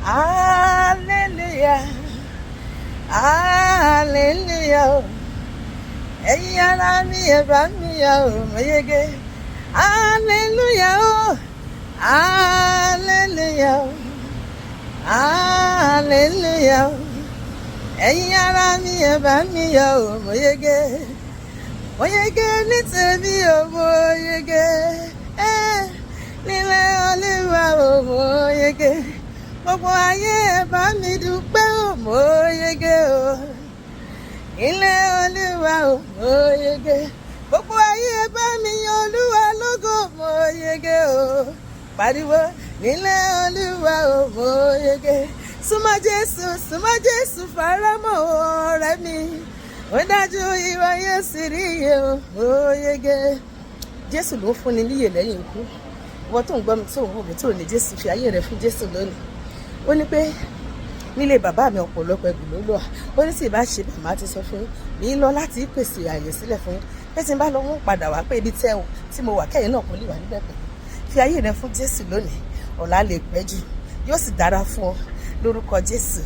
hallelujah, hallelujah. Ẹ̀yin ará mi ẹ bá mi yọ̀ mo yege. Hallelujah, hallelujah, hallelujah. Ẹ̀yin ará mi ẹ bá mi yọ̀ mo yege. Mo yege ní tèmi o mo yege. Nílé Olúwa o mo yege. Gbogbo ayé ẹ bá mi dúpẹ́ o mo yege o. Ilé Olúwa o mo yege. Gbogbo ayé ẹ bá mi yan Olúwa lógo mo yege o. Pariwo nílé Olúwa o mo yege. Súnmọ́ Jésù faramọ́ ọ̀rẹ́ mi. Ó dájú ìwọ yóò sì rí iye o mo yege. Jésù ló ń fúnni níyè lẹ́yìn ikú. Ìwọ tó ń gbọ́ mi tó ń wò mí tó ní Jésù, fi ayé rẹ fún Jésù lónìí. Ó ní pé nílé bàbá mi ọ̀pọ̀lọpọ̀ ẹ̀bùn ló lọ. Ó ní tí ì bá ṣe bàmá ti sọ fún yín, mi lọ láti pèsè àyè sílẹ̀ fún yín. Pé tí n bá lọ wọ́n padà wá pé ibi tí mo wà kẹ́yìn náà kò lè wà níbẹ̀ pẹ̀lú. Fi ayé rẹ fún Jésù lónìí, ọ̀la lè pẹ́ jù, yóò sì dára fún ọ lórúkọ Jésù.